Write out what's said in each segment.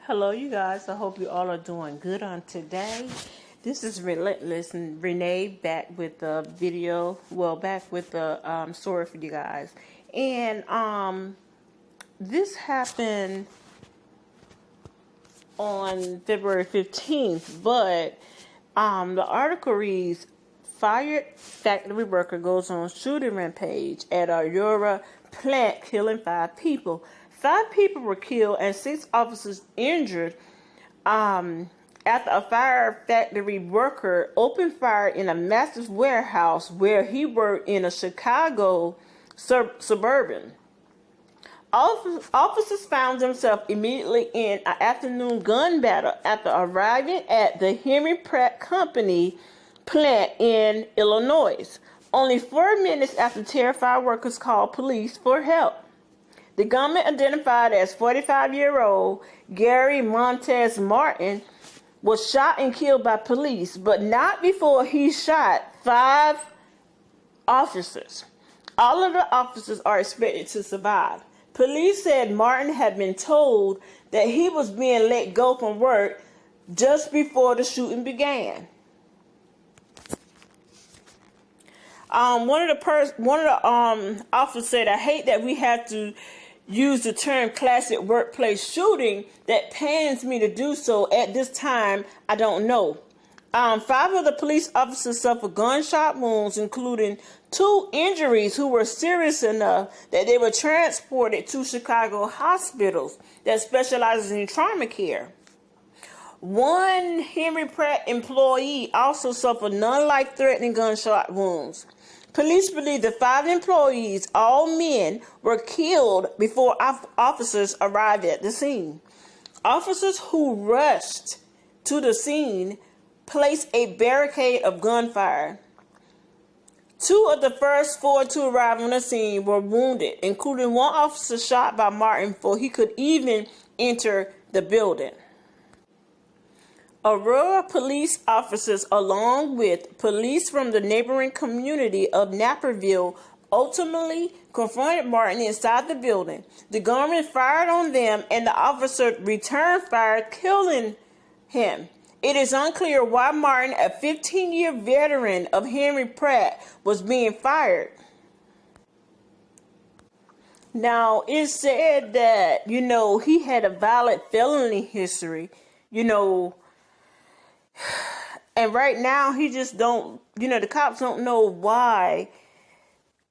Hello, you guys. I hope you all are doing good on today. This is Relentless and Renee back with the video. Well, back with the story for you guys. And this happened on February 15th, but the article reads, fired factory worker goes on shooting rampage at Aurora plant, killing 5 people. 5 people were killed and 6 officers injured after a fire factory worker opened fire in a massive warehouse where he worked in a Chicago suburban. Officers found themselves immediately in an afternoon gun battle after arriving at the Henry Pratt Company plant in Illinois. Only 4 minutes after terrified workers called police for help. The gunman, identified as 45-year-old Gary Montez Martin, was shot and killed by police, but not before he shot 5 officers. All of the officers are expected to survive. Police said Martin had been told that he was being let go from work just before the shooting began. One of the officers said, "I hate that we have to use the term classic workplace shooting. That pains me to do so. At this time, I don't know." 5 of the police officers suffered gunshot wounds, including 2 injuries who were serious enough that they were transported to Chicago hospitals that specializes in trauma care. 1 Henry Pratt employee also suffered non-life-threatening gunshot wounds. Police believe the 5 employees, all men, were killed before officers arrived at the scene. Officers who rushed to the scene placed a barricade of gunfire. 2 of the first 4 to arrive on the scene were wounded, including 1 officer shot by Martin before he could even enter the building. Aurora police officers, along with police from the neighboring community of Naperville, ultimately confronted Martin inside the building. The gunman fired on them and the officer returned fire, killing him. It is unclear why Martin, a 15-year veteran of Henry Pratt, was being fired. Now, it's said that, he had a violent felony history, and right now he just don't, the cops don't know why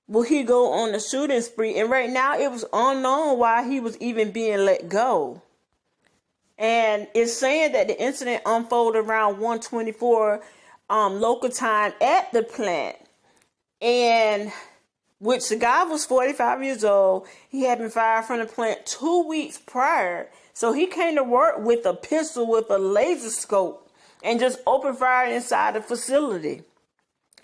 will he go on a shooting spree. And right now it was unknown why he was even being let go. And it's saying that the incident unfolded around 1:24 local time at the plant. And which the guy was 45 years old. He had been fired from the plant 2 weeks prior. So he came to work with a pistol with a laser scope and just opened fire inside the facility.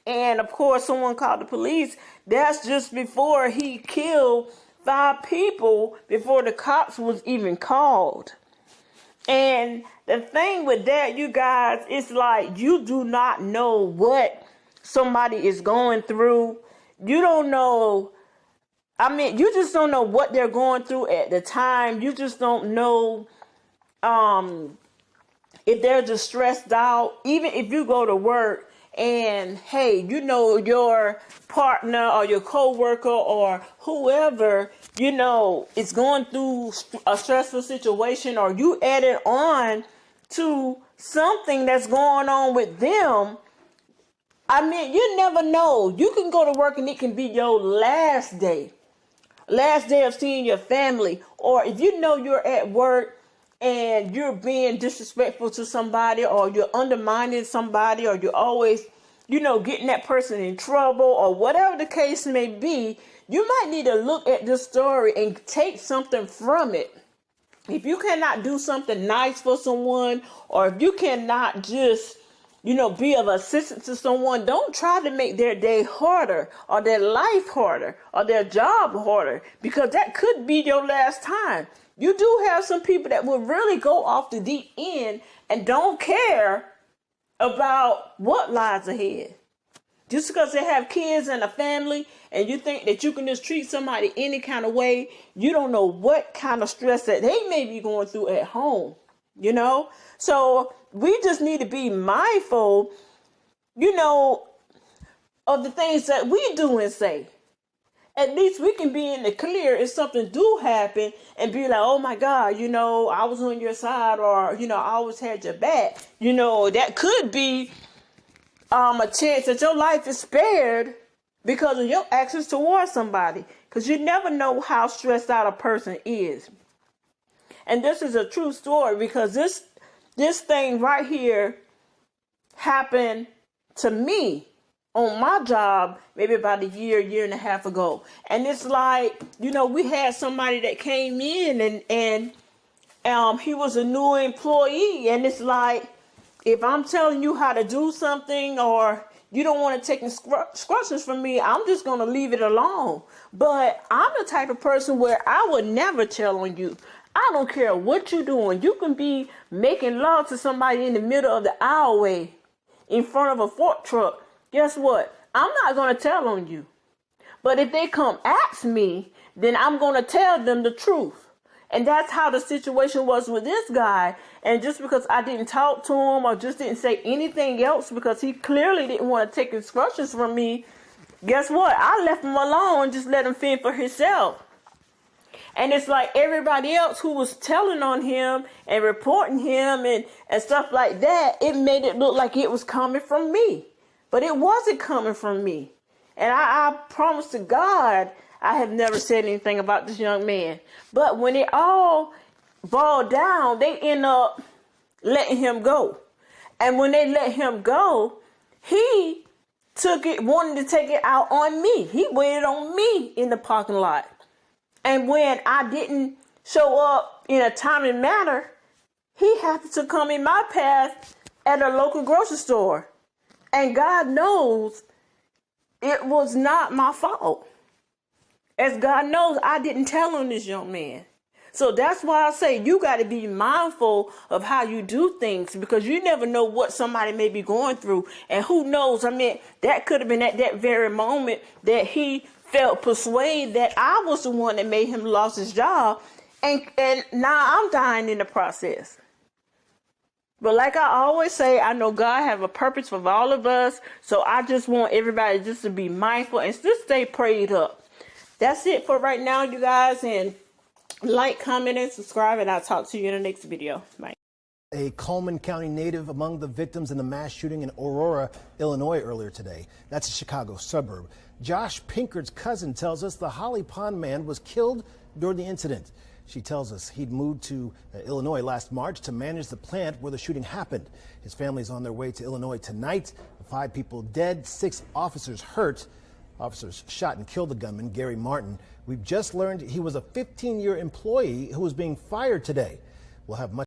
And of course, someone called the police. That's just before he killed 5 people, before the cops was even called. And the thing with that, you guys, it's like you do not know what somebody is going through. You don't know. You just don't know what they're going through at the time. You just don't know if they're just stressed out. Even if you go to work and, hey, your partner or your coworker or whoever, is going through a stressful situation, or you add it on to something that's going on with them. You never know. You can go to work and it can be your last day of seeing your family. Or if you're at work and you're being disrespectful to somebody, or you're undermining somebody, or you're always, getting that person in trouble, or whatever the case may be, you might need to look at this story and take something from it. If you cannot do something nice for someone, or if you cannot just, be of assistance to someone, don't try to make their day harder, or their life harder, or their job harder, because that could be your last time. You do have some people that will really go off the deep end and don't care about what lies ahead. Just because they have kids and a family, and you think that you can just treat somebody any kind of way, you don't know what kind of stress that they may be going through at home. you know? So we just need to be mindful, you know, of the things that we do and say. At least we can be in the clear if something do happen and be like, oh my God, you know, I was on your side, or, you know, I always had your back. You know, that could be a chance that your life is spared because of your actions towards somebody. Because you never know how stressed out a person is. And this is a true story, because this thing right here happened to me on my job maybe about a year and a half ago. And it's like, you know, we had somebody that came in and he was a new employee, and it's like, if I'm telling you how to do something, or you don't want to take instructions from me, I'm just going to leave it alone. But I'm the type of person where I would never tell on you. I don't care what you're doing. You can be making love to somebody in the middle of the aisleway in front of a fork truck. Guess what? I'm not going to tell on you. But if they come ask me, then I'm going to tell them the truth. And that's how the situation was with this guy. And just because I didn't talk to him or just didn't say anything else because he clearly didn't want to take instructions from me, guess what? I left him alone and just let him fend for himself. And it's like everybody else who was telling on him and reporting him and stuff like that, it made it look like it was coming from me. But it wasn't coming from me. And I promise to God, I have never said anything about this young man. But when it all boiled down, they end up letting him go. And when they let him go, he wanted to take it out on me. He waited on me in the parking lot. And when I didn't show up in a timely manner, he happened to come in my path at a local grocery store. And God knows it was not my fault. As God knows, I didn't tell on this young man. So that's why I say you got to be mindful of how you do things, because you never know what somebody may be going through. And who knows, I mean, that could have been at that very moment that he felt persuaded that I was the one that made him lose his job. And now I'm dying in the process. But like I always say, I know God have a purpose for all of us. So I just want everybody just to be mindful and just stay prayed up. That's it for right now, you guys. And like, comment, and subscribe. And I'll talk to you in the next video. Bye. A Coleman County native among the victims in the mass shooting in Aurora, Illinois earlier today. That's a Chicago suburb. Josh Pinkert's cousin tells us the Holly Pond man was killed during the incident. She tells us he'd moved to Illinois last March to manage the plant where the shooting happened. His family's on their way to Illinois tonight. 5 people dead, 6 officers hurt. Officers shot and killed the gunman, Gary Martin. We've just learned he was a 15-year employee who was being fired today. We'll have much